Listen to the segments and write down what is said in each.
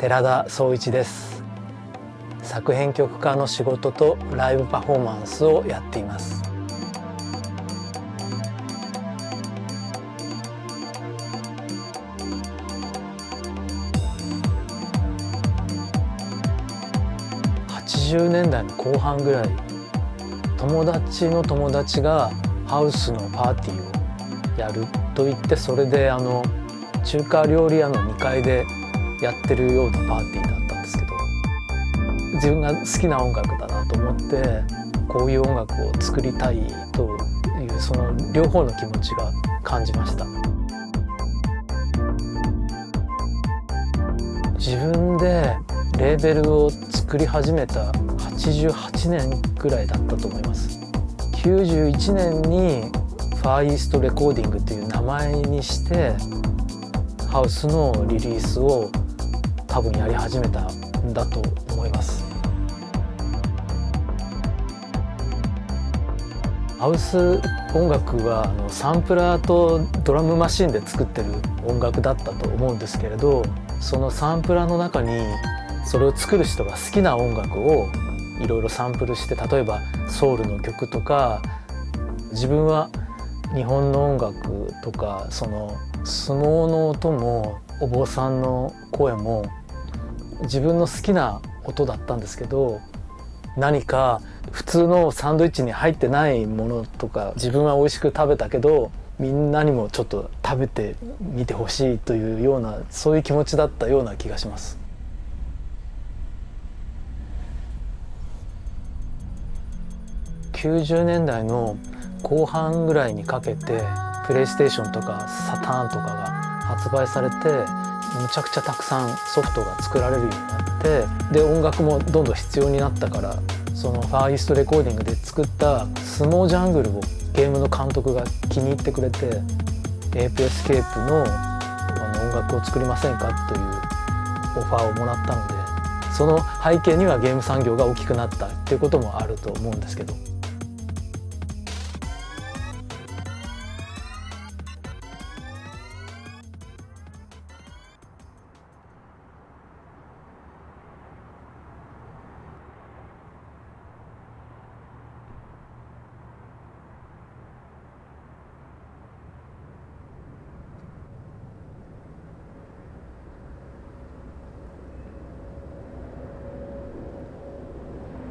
寺田総一です。作編曲家の仕事とライブパフォーマンスをやっています。80年代の後半ぐらい、友達の友達がハウスのパーティーをやると言って、それで中華料理屋の2階でやってるようなパーティーだったんですけど、自分が好きな音楽だなと思って、こういう音楽を作りたいというその両方の気持ちが感じました。自分でレーベルを作り始めた88年くらいだったと思います。91年にファーイーストレコーディングという名前にしてハウスのリリースを多分やり始めたんだと思います。ハウス音楽はサンプラーとドラムマシンで作ってる音楽だったと思うんですけれど、そのサンプラーの中にそれを作る人が好きな音楽をいろいろサンプルして、例えばソウルの曲とか、自分は日本の音楽とか、その相撲の音もお坊さんの声も自分の好きな音だったんですけど、何か普通のサンドイッチに入ってないものとか、自分は美味しく食べたけどみんなにもちょっと食べてみてほしいというような、そういう気持ちだったような気がします。90年代の後半ぐらいにかけてプレイステーションとかサターンとかが発売されて、むちゃくちゃたくさんソフトが作られるようになって、で音楽もどんどん必要になったから、そのファーイーストレコーディングで作ったスモージャングルをゲームの監督が気に入ってくれて、エープエスケープの音楽を作りませんかというオファーをもらったので、その背景にはゲーム産業が大きくなったっていうこともあると思うんですけど。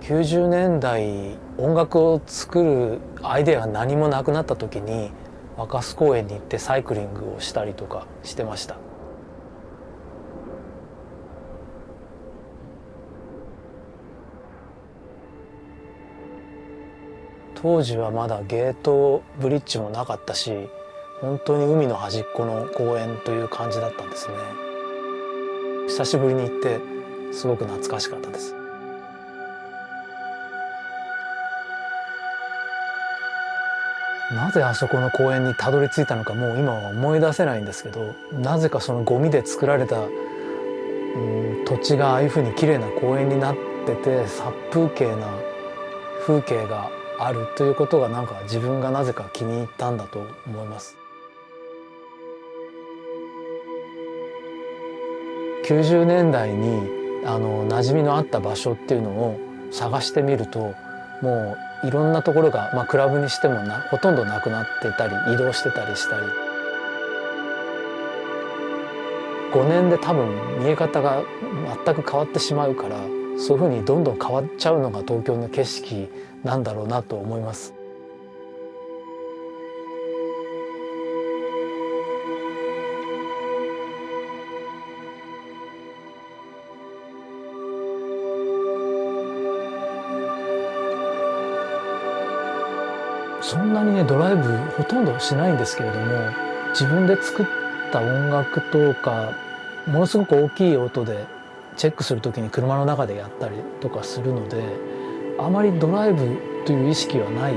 90年代音楽を作るアイデアが何もなくなった時に、若洲公園に行ってサイクリングをしたりとかしてました。当時はまだゲートブリッジもなかったし、本当に海の端っこの公園という感じだったんですね。久しぶりに行ってすごく懐かしかったです。なぜあそこの公園にたどり着いたのかもう今は思い出せないんですけど、なぜかそのゴミで作られた土地がああいうふうに綺麗な公園になってて、殺風景な風景があるということが、なんか自分がなぜか気に入ったんだと思います。90年代に馴染みのあった場所っていうのを探してみると、もういろんなところが、クラブにしてもほとんどなくなってたり移動してたりしたり、5年で多分見え方が全く変わってしまうから、そういうふうにどんどん変わっちゃうのが東京の景色なんだろうなと思います。そんなにねドライブほとんどしないんですけれども、自分で作った音楽とかものすごく大きい音でチェックするときに車の中でやったりとかするので、あまりドライブという意識はない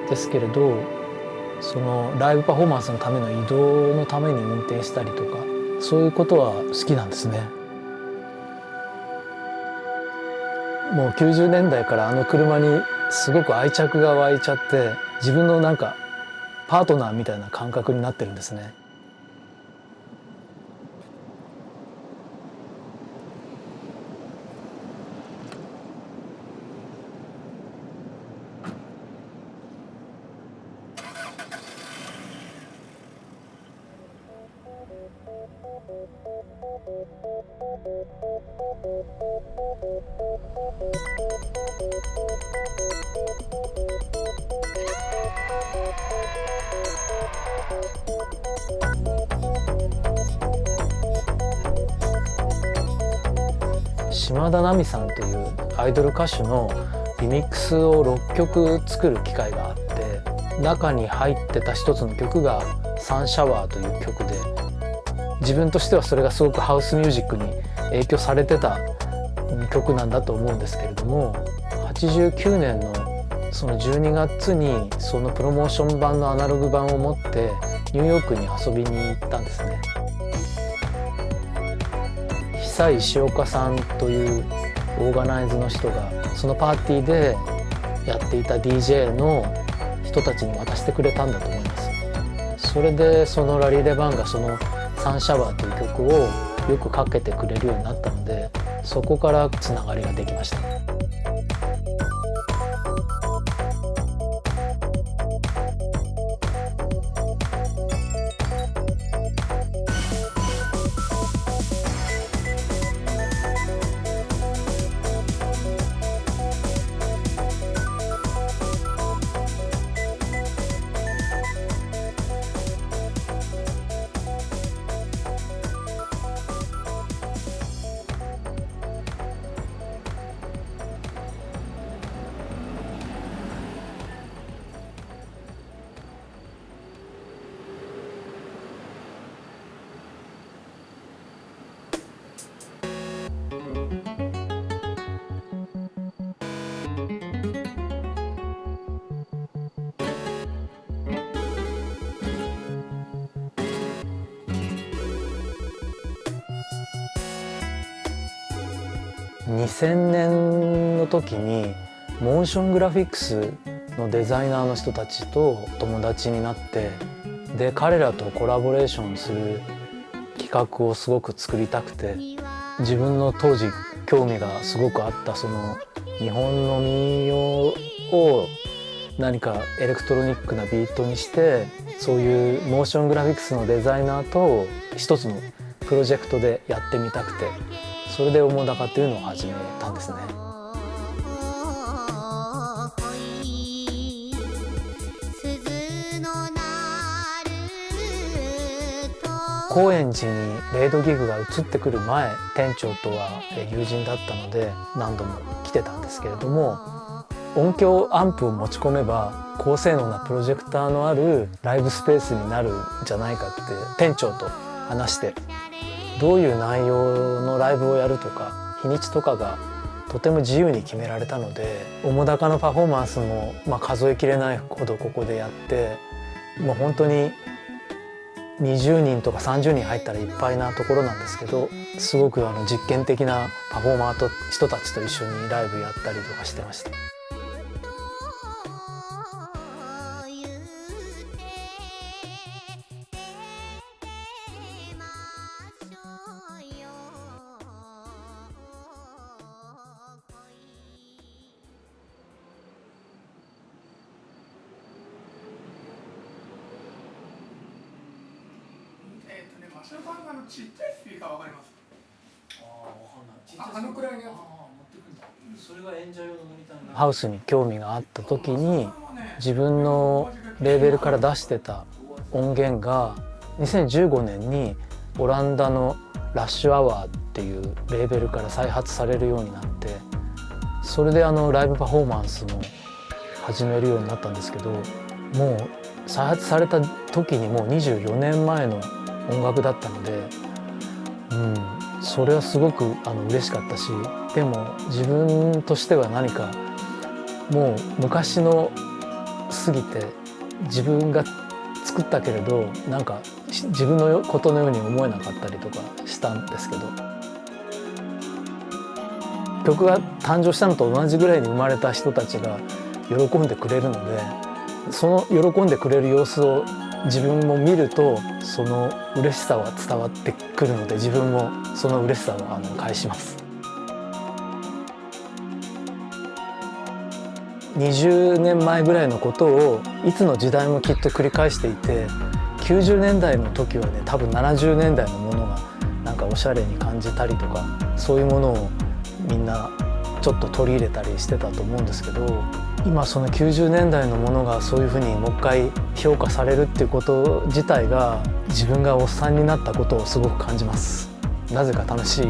ですけれど、そのライブパフォーマンスのための移動のために運転したりとか、そういうことは好きなんですね。もう90年代から車にすごく愛着が湧いちゃって、自分のなんかパートナーみたいな感覚になってるんですね。島田奈美さんというアイドル歌手のリミックスを6曲作る機会があって、中に入ってた一つの曲が「サンシャワー」という曲で、自分としてはそれがすごくハウスミュージックに影響されてた曲なんだと思うんですけれども、89年のその12月にそのプロモーション版のアナログ版を持ってニューヨークに遊びに行ったんですね。久石岡さんというオーガナイズの人がそのパーティーでやっていた DJ の人たちに渡してくれたんだと思います。それでそのラリー・レバンがその「サンシャワー」という曲をよくかけてくれるようになったので、そこからつながりができました。2000年の時にモーショングラフィックスのデザイナーの人たちと友達になって、で彼らとコラボレーションする企画をすごく作りたくて、自分の当時興味がすごくあったその日本の民謡を何かエレクトロニックなビートにして、そういうモーショングラフィックスのデザイナーと一つのプロジェクトでやってみたくて、それで澤高っていうのを始めたんですね。高円寺にレードギグが移ってくる前、店長とは友人だったので何度も来てたんですけれども、音響アンプを持ち込めば高性能なプロジェクターのあるライブスペースになるんじゃないかって店長と話して、どういう内容のライブをやるとか日にちとかがとても自由に決められたので、澤高のパフォーマンスも数えきれないほどここでやって、もう本当に20人とか30人入ったらいっぱいなところなんですけど、すごく実験的なパフォーマーと人たちと一緒にライブやったりとかしてました。マシュマロのちっちゃいスピーカーわかります？あのくらいのやつ。それが演者用のモニター。ハウスに興味があった時に自分のレーベルから出してた音源が2015年にオランダのラッシュアワーっていうレーベルから再発されるようになって、それでライブパフォーマンスも始めるようになったんですけど、もう再発された時にもう24年前の音楽だったので、それはすごく嬉しかったし、でも自分としては何かもう昔の過ぎて自分が作ったけれどなんか自分のことのように思えなかったりとかしたんですけど、曲が誕生したのと同じぐらいに生まれた人たちが喜んでくれるので、その喜んでくれる様子を自分も見るとその嬉しさは伝わってくるので、自分もその嬉しさを返します。20年前ぐらいのことをいつの時代もきっと繰り返していて、90年代の時はね多分70年代のものがなんかおしゃれに感じたりとか、そういうものをみんなちょっと取り入れたりしてたと思うんですけど、今その90年代のものがそういうふうにもう一回評価されるっていうこと自体が、自分がおっさんになったことをすごく感じます。なぜか楽しい